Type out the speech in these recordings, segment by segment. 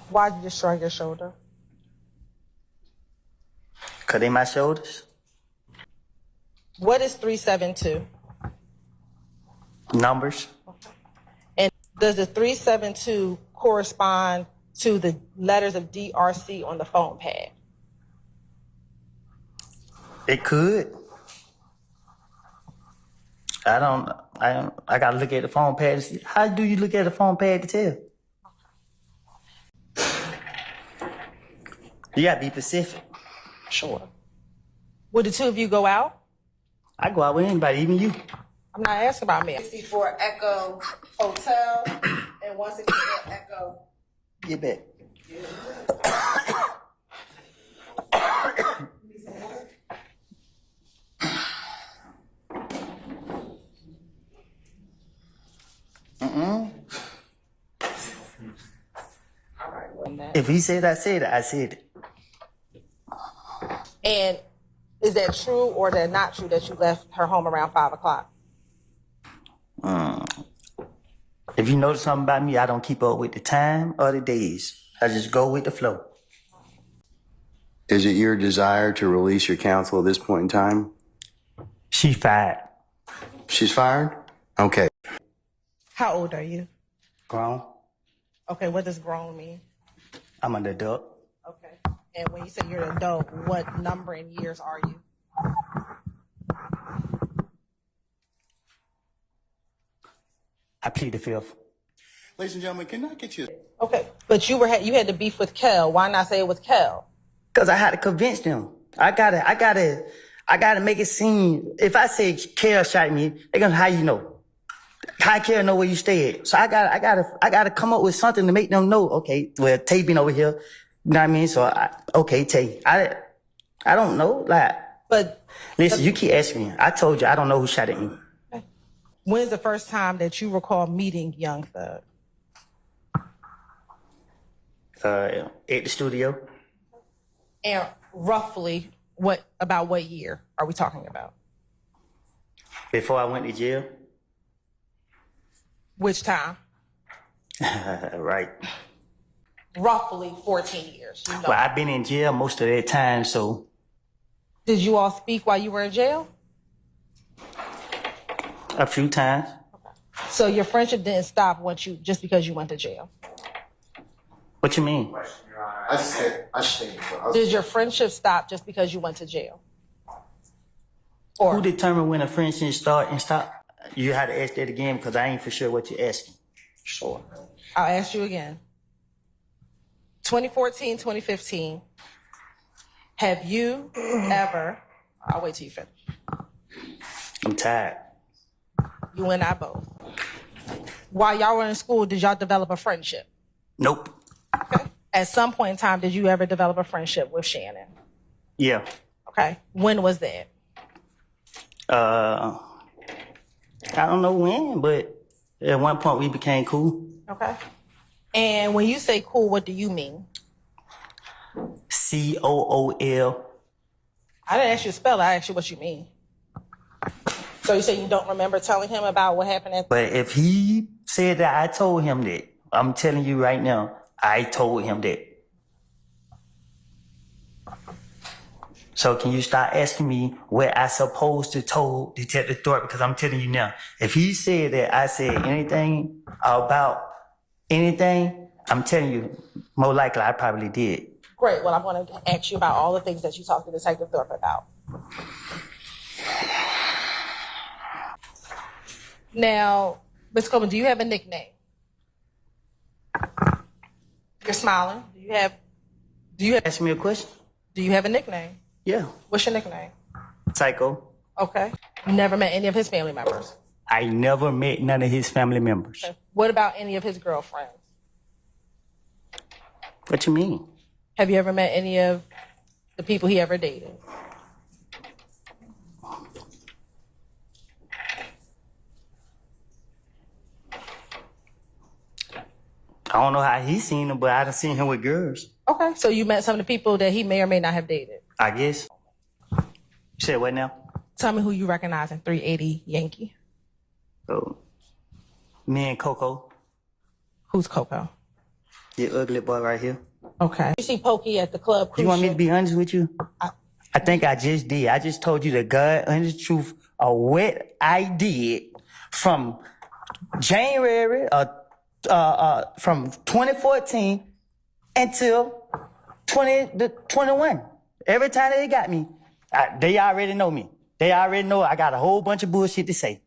Why did you shrug your shoulder? Cause they my shoulders. What is 372? Numbers. And does the 372 correspond to the letters of DRC on the phone pad? It could. I gotta look at the phone pad to see. How do you look at the phone pad to tell? You gotta be specific. Sure. Would the two of you go out? I go out with anybody, even you. I'm not asking about me. 64 Echo Hotel and 164 Echo. Get back. If he said I said it, I said it. And is that true or that not true that you left her home around 5 o'clock? If you notice something about me, I don't keep up with the time or the days. I just go with the flow. Is it your desire to release your counsel at this point in time? She fired. She's fired? Okay. How old are you? Grown. Okay, what does grown mean? I'm an adult. Okay. And when you say you're an adult, what number in years are you? I plead the fifth. Ladies and gentlemen, can I get you? Okay, but you had the beef with Kel. Why not say it was Kel? Cause I had to convince them. I gotta make it seem. If I say Kel shot me, they gonna how you know. How Kel know where you stay at? So I gotta come up with something to make them know. Okay, well, Tay been over here. You know what I mean? So okay, Tay. I don't know. Like, But listen, you keep asking me. I told you I don't know who shot at me. when's the first time that you recall meeting Young Thug? At the studio. And roughly what year are we talking about? Before I went to jail. Which time? Right. Roughly 14 years. You know. Well, I've been in jail most of that time, so. Did you all speak while you were in jail? A few times. So your friendship didn't stop just because you went to jail? What you mean? Did your friendship stop just because you went to jail? Who determined when a friendship start and stop? You had to ask that again because I ain't for sure what you're asking. Sure. I'll ask you again. 2014, 2015, have you ever, I'll wait till you finish. I'm tired. You and I both. While y'all were in school, did y'all develop a friendship? Nope. Okay. At some point in time, did you ever develop a friendship with Shannon? Yeah. Okay. When was that? I don't know when, but at one point we became cool. Okay. And when you say cool, what do you mean? COOL. I didn't ask you to spell it. I asked you what you mean. So you say you don't remember telling him about what happened at... But if he said that I told him that, I'm telling you right now, I told him that. So can you start asking me what I supposed to told Detective Thorpe? Because I'm telling you now, if he said that I said anything about anything, I'm telling you, more likely I probably did. Great. Well, I'm going to ask you about all the things that you talked to Detective Thorpe about. Now, Ms. Coleman, do you have a nickname? You're smiling. Do you have Ask me a question? Do you have a nickname? Yeah. What's your nickname? Psycho. Okay. You never met any of his family members? I never met none of his family members. Okay. What about any of his girlfriends? What you mean? Have you ever met any of the people he ever dated? I don't know how he seen him, but I done seen him with girls. Okay. So you met some of the people that he may or may not have dated? I guess. You said what now? Tell me who you recognize in 380 Yankee. Oh, me and Coco. Who's Coco? The ugly boy right here. Okay. You see Pokey at the club. You want me to be honest with you? I think I just did. I just told you the God, honest truth of what I did from January from 2014 until 2021. Every time they got me, they already know me. They already know I got a whole bunch of bullshit to say.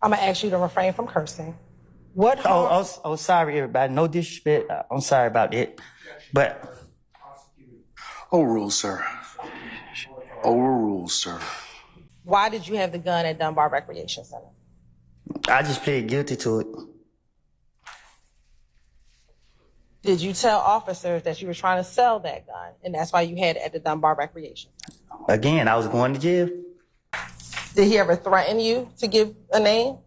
I'm gonna ask you to refrain from cursing. What harm? Oh, sorry, everybody. No disrespect. I'm sorry about that. But Overruled, sir. Overruled, sir. Why did you have the gun at Dunbar Recreation Center? I just plead guilty to it. Did you tell officers that you were trying to sell that gun, and that's why you had it at the Dunbar Recreation Center? Again, I was going to jail. Did he ever threaten you to give a name?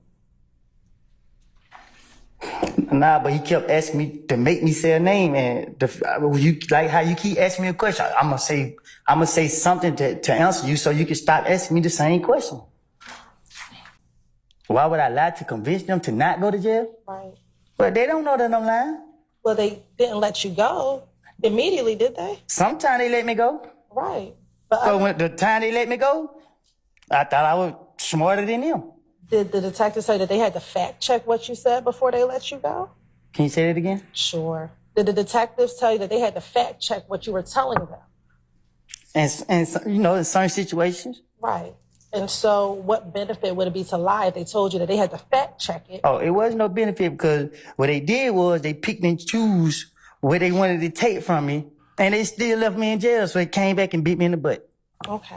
Nah, but he kept asking me to make me say a name, and you like how you keep asking me a question. I'm gonna say something to answer you, so you can stop asking me the same question. Why would I lie to convince them to not go to jail? Right. But they don't know that I'm lying. Well, they didn't let you go immediately, did they? Sometimes they let me go. Right. But So when the time they let me go, I thought I was smarter than them. did the detective say that they had to fact check what you said before they let you go? Can you say that again? Sure. Did the detectives tell you that they had to fact check what you were telling them? And you know, in certain situations. Right. And so what benefit would it be to lie if they told you that they had to fact check it? Oh, it wasn't no benefit because what they did was they picked and choose where they wanted to take from me, and they still left me in jail. So they came back and beat me in the butt. Okay.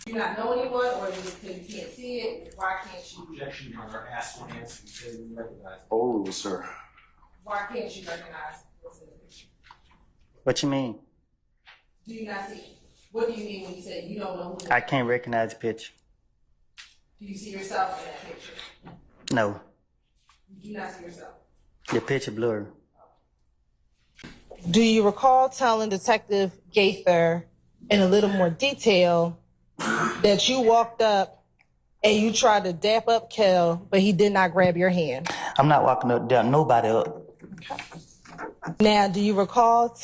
You not know anyone, or you just can't see it? Why can't you? Objection, Your Honor. Ask one answer. You say you recognize it. Overruled, sir. Why can't you recognize what's in the picture? What you mean? Do you not see? What do you mean when you say you don't know who? I can't recognize the picture. Do you see yourself in that picture? No, You do not see yourself. the picture blurry. Do you recall telling Detective Gaither in a little more detail that you walked up and you tried to dap up Kel, but he did not grab your hand? I'm not walking up down nobody up. Now, do you recall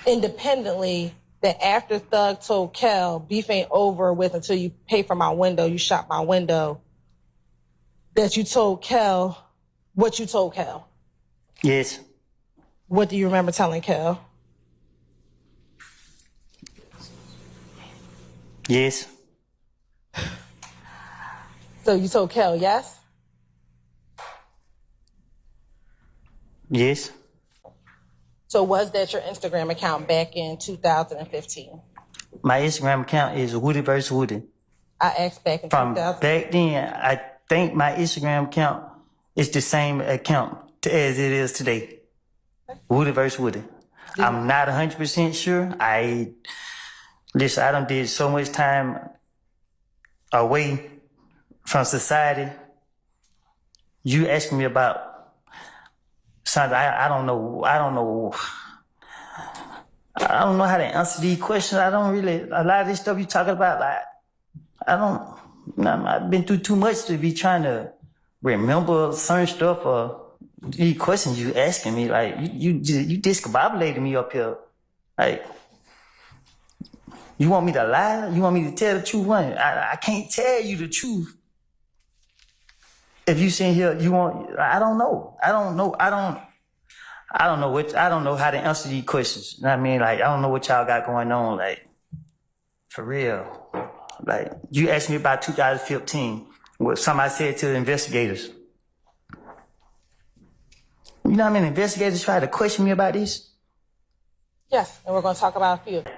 independently that after Thug told Kel, beef ain't over with until you pay for my window, you shot my window, that you told Kel what you told Kel? Yes. What do you remember telling Kel? Yes. So you told Kel, yes? Yes. So was that your Instagram account back in 2015? My Instagram account is Woody vs. Woody. I asked back in From 2000. back then, I think my Instagram account is the same account as it is today. Woody vs. Woody. I'm not 100% sure. I done did so much time away from society. You asking me about something I don't know. I don't know how to answer these questions. A lot of this stuff you talking about, like, I've been through too much to be trying to remember certain stuff or these questions you asking me. Like, you discombobulated me up here. Like, you want me to lie? You want me to tell the truth? I can't tell you the truth. If you sitting here, I don't know. I don't know how to answer these questions. You know what I mean? Like, I don't know what y'all got going on. Like, for real. Like, you asked me about 2015, what somebody said to the investigators. You know how many investigators tried to question me about this? Yes, and we're going to talk about a few. Can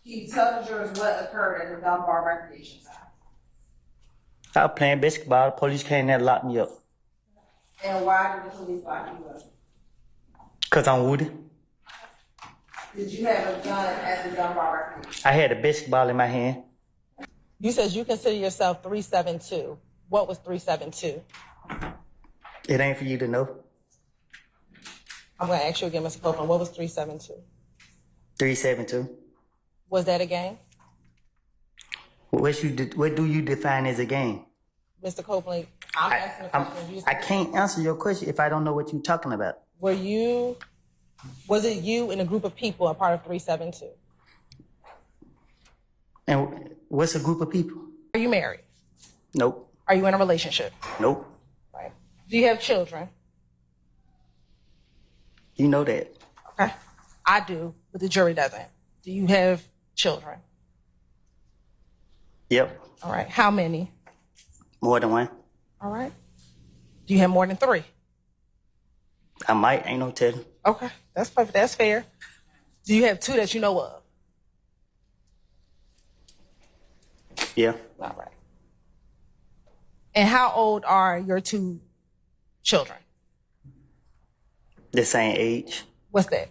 you tell the jurors what occurred at the Dunbar Recreation Center? I was playing basketball. The police came there and locked me up. And why did the police lock you up? Because I'm Woody. Did you have a gun at the Dunbar Recreation? I had a basketball in my hand. You said you consider yourself 372. What was 372? It ain't for you to know. I'm going to ask you again, Mr. Copeland. What was 372? 372. Was that a gang? What do you define as a game? Mr. Copeland, I'm asking a question. I can't answer your question if I don't know what you're talking about. Was it you and a group of people a part of 372? And what's a group of people? Are you married? Nope. Are you in a relationship? Nope. Right. Do you have children? You know that. Okay. I do, but the jury doesn't. Do you have children? Yep. All right. How many? More than one. All right. Do you have more than 3? I might. Ain't no telling. Okay. That's perfect. That's fair. Do you have 2 that you know of? Yeah. All right. And how old are your 2 children? The same age. What's that?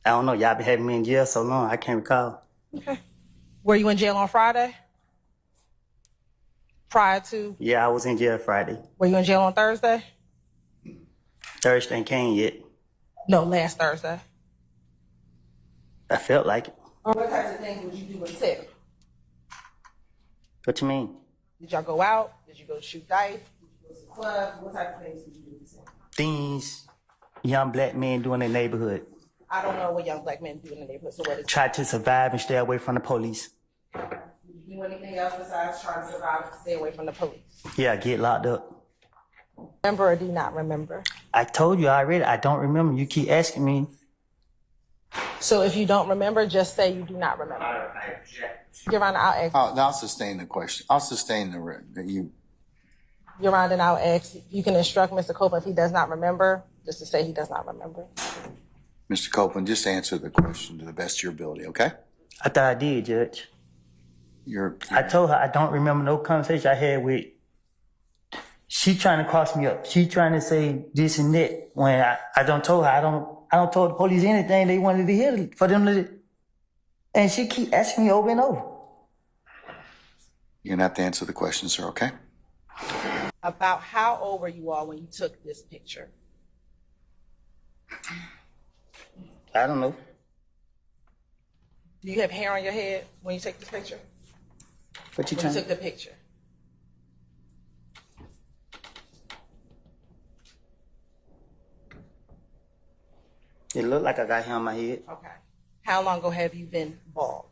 I don't know. Y'all been having me in jail so long. I can't recall. Okay. Were you in jail on Friday? Prior to? Yeah, I was in jail Friday. Were you in jail on Thursday? Thursday ain't came yet. No, last Thursday. I felt like it. What types of things would you do with Tip? What you mean? Did y'all go out? Did you go shoot dice? Did you go to the club? What type of things did you do with Tip? Things young black men do in the neighborhood. I don't know what young black men do in the neighborhood, so what is Try to survive and stay away from the police. Did you do anything else besides trying to survive and stay away from the police? Yeah, get locked up. Remember or do you not remember? I told you already, I don't remember. You keep asking me. So if you don't remember, just say you do not remember. I object. Your Honor, I'll ask. I'll sustain the question. I'll sustain you. Your Honor, and I'll ask. You can instruct Mr. Copeland if he does not remember, just to say he does not remember. Mr. Copeland, just answer the question to the best of your ability, okay? I thought I did, Judge. I told her I don't remember no conversation I had with. She trying to cross me up. She trying to say this and that when I don't told her I don't told the police anything they wanted to hear for them to. And she keep asking me over and over. You're gonna have to answer the question, sir, okay? About how old were you all when you took this picture? I don't know. Do you have hair on your head when you take this picture? What you When trying? you took the picture? It looked like I got hair on my head. Okay. How long ago have you been bald?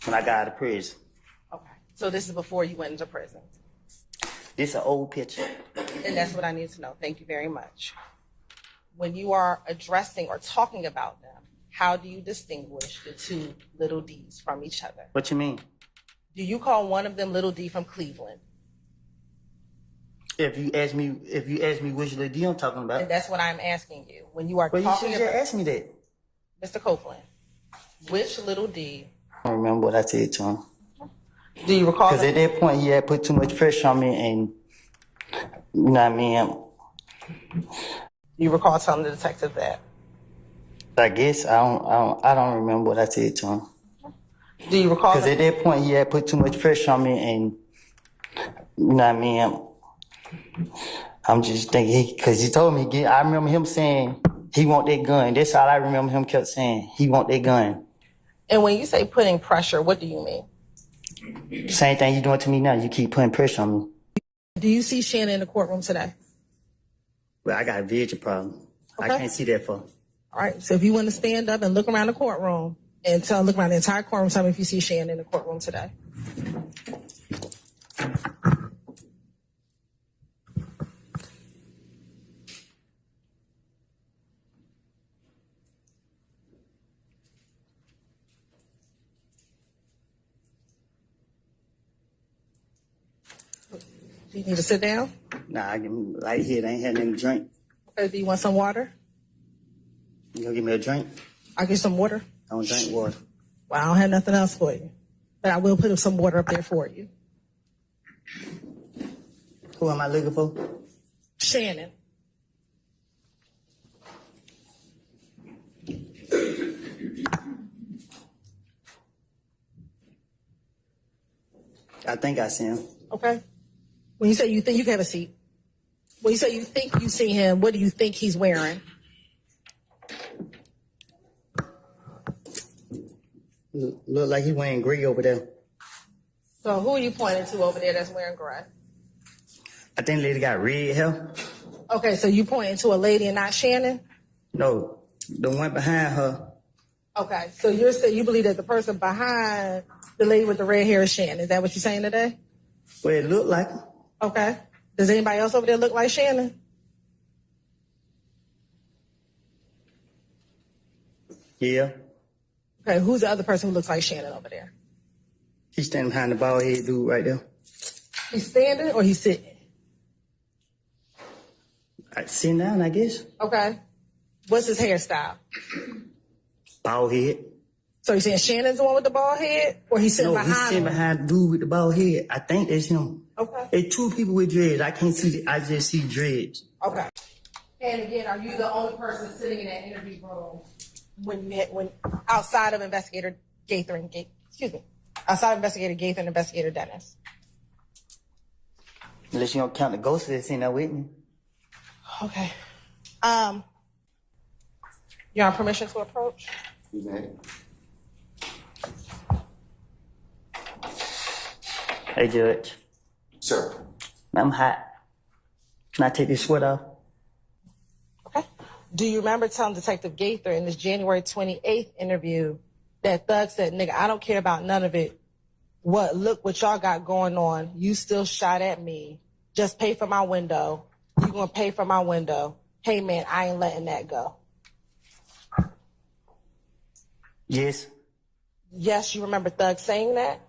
When I got out of prison. Okay. So this is before you went into prison. This is an old picture. And that's what I need to know. Thank you very much. When you are addressing or talking about them, how do you distinguish the 2 little D's from each other? What you mean? Do you call one of them Little D from Cleveland? If you ask me which little D I'm talking about. And that's what I'm asking you. When you are Well, you should talking just about ask me that. Mr. Copeland, which Little D I don't remember what I said to him. do you recall? Because at that point, he had put too much pressure on me, and you know what I mean. Do you recall telling the detective that? I guess I don't remember what I said to him. Do you recall? Because at that point, he had put too much pressure on me, and you know what I mean. I'm just thinking because he told me. I remember him saying he want that gun. That's all I remember him kept saying. He want that gun. And when you say putting pressure, what do you mean? Same thing you doing to me now. You keep putting pressure on me. Do you see Shannon in the courtroom today? Well, I got a vision problem. Okay. I can't see that far. All right. So if you want to stand up and look around the courtroom and look around the entire courtroom, tell me if you see Shannon in the courtroom today. Do you need to sit down? Nah, I can right here. They ain't had nothing to drink. Okay. Do you want some water? You gonna give me a drink? I'll get some water. I don't drink water. Well, I don't have nothing else for you, but I will put some water up there for you. Who am I looking for? Shannon. I think I see him. Okay. When you say you think you can have a seat. When you say you think you see him, what do you think he's wearing? Look like he wearing gray over there. So who are you pointing to over there that's wearing gray? I think the lady got red hair. Okay, so you pointing to a lady and not Shannon? No, the one behind her. Okay, so you're saying you believe that the person behind the lady with the red hair is Shannon. Is that what you're saying today? Well, it looked like her. Okay. Does anybody else over there look like Shannon? Yeah. Okay, who's the other person who looks like Shannon over there? He's standing behind the bald head dude right there. He's standing or he's sitting? Sitting down, I guess. Okay. What's his hairstyle? Bald head. So you're saying Shannon's the one with the bald head? Or he's sitting No, behind he's sitting him? behind the dude with the bald head. I think that's him. Okay. It's two people with dreads. I can't see. I just see dreads. Okay. And again, are you the only person sitting in that interview room when outside of Investigator Gaither and outside of Investigator Gaither and Investigator Dennis? Unless you don't count the ghost that's in there with me. Okay. You're on permission to approach? You may. Hey, Judge. Sir. I'm hot. Can I take this sweater off? Okay. Do you remember telling Detective Gaither in this January 28th interview that Thug said, nigga, I don't care about none of it. Look what y'all got going on. You still shot at me. Just pay for my window. You gonna pay for my window. Hey man, I ain't letting that go. Yes. Yes, you remember Thug saying that?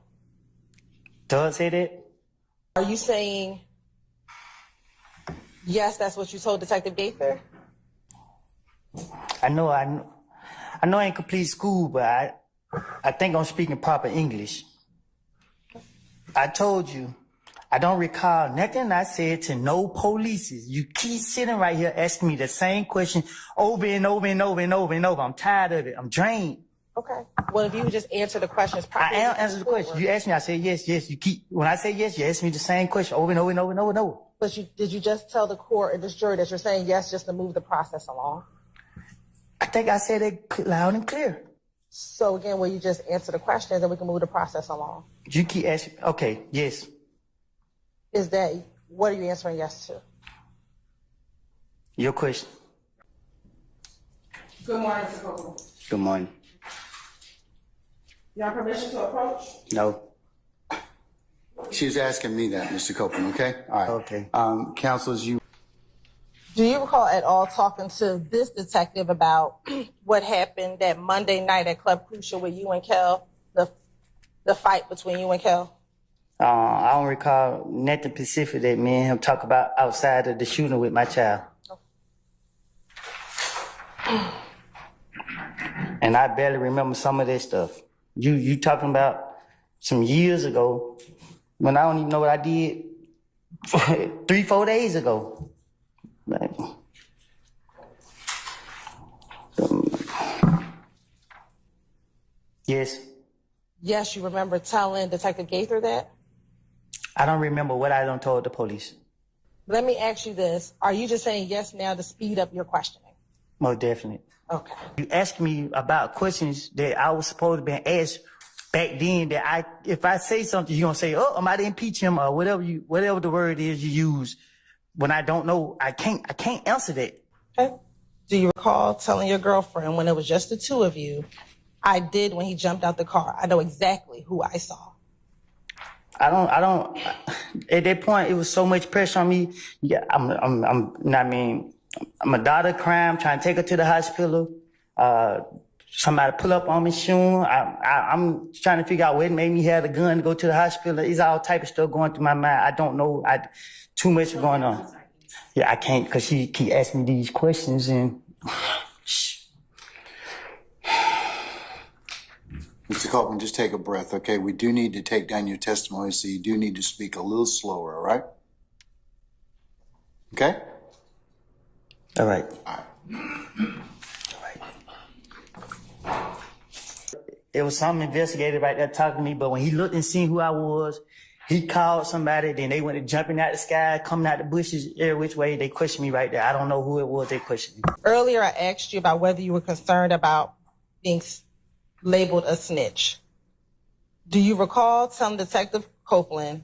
Doug say that? Are you saying, yes, that's what you told Detective Gaither? I know I ain't complete school, but I think I'm speaking proper English. I told you, I don't recall nothing I said to no polices. You keep sitting right here asking me the same question over and over and over and over and over. I'm tired of it. I'm drained. Okay. Well, if you would just answer the questions I properly. am answering the question. You ask me, I say yes, yes. When I say yes, you ask me the same question over and over and over and over and over. But did you just tell the court or this jury that you're saying yes just to move the process along? I think I said it loud and clear. So again, will you just answer the questions and we can move the process along? You keep asking. Okay, yes. What are you answering yes to? Your question. Good morning, Mr. Copeland. Good morning. You have permission to approach? No. She was asking me that, Mr. Copeland, okay? All right. Okay. Counselors, you. Do you recall at all talking to this detective about what happened that Monday night at Club Crucial with you and Kel, the fight between you and Kel? I don't recall nothing specific that me and him talk about outside of the shooting with my child. And I barely remember some of that stuff. You talking about some years ago when I don't even know what I did 3-4 days ago. Like, yes. Yes, you remember telling Detective Gaither that? I don't remember what I done told the police. Let me ask you this. Are you just saying yes now to speed up your questioning? Most definitely. Okay. You asked me about questions that I was supposed to be asked back then that if I say something, you're gonna say, oh, I might impeach him or whatever the word is you use. When I don't know, I can't answer that. Okay. Do you recall telling your girlfriend when it was just the two of you, I did when he jumped out the car. I know exactly who I saw. I don't, at that point, it was so much pressure on me. Yeah, I'm a daughter crying, trying to take her to the hospital. Somebody pull up on me soon. I'm trying to figure out what made me have the gun to go to the hospital. It's all type of stuff going through my mind. I don't know. Too much going on. Yeah, I can't because she keep asking me these questions and. Mr. Copeland, just take a breath, okay? We do need to take down your testimony, so you do need to speak a little slower, all right? Okay? All right. It was some investigator right there talking to me, but when he looked and seen who I was, He called somebody, then they went to jumping out the sky, coming out the bushes, every which way. They questioned me right there. I don't know who it was they questioned me. Earlier, I asked you about whether you were concerned about being labeled a snitch. Do you recall telling Detective Copeland,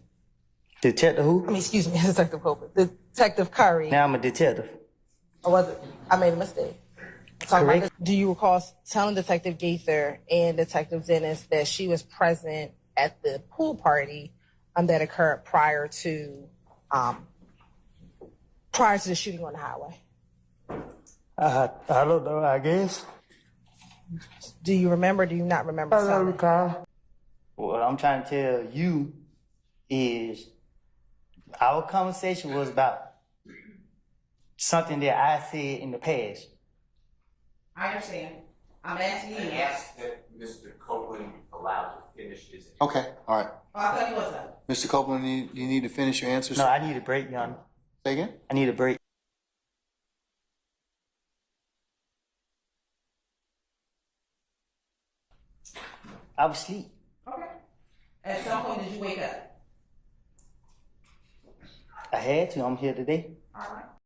Detective who? excuse me, Detective Copeland, Detective Curry, Now I'm a detective. or was it? I made a mistake. Correct. Do you recall telling Detective Gaither and Detective Dennis that she was present at the pool party that occurred prior to the shooting on the highway? I don't know, I guess. Do you remember? Do you not remember? I don't recall. What I'm trying to tell you is our conversation was about something that I said in the past. I understand. I'm asking I you. asked that Mr. Copeland be allowed to finish his. Okay, all right. I thought you was up. Mr. Copeland, you need to finish your answers? No, I need a break, Your Honor. Say again? I need a break. I was asleep. Okay. At some point, did you wake up? I had to. I'm here today. All right.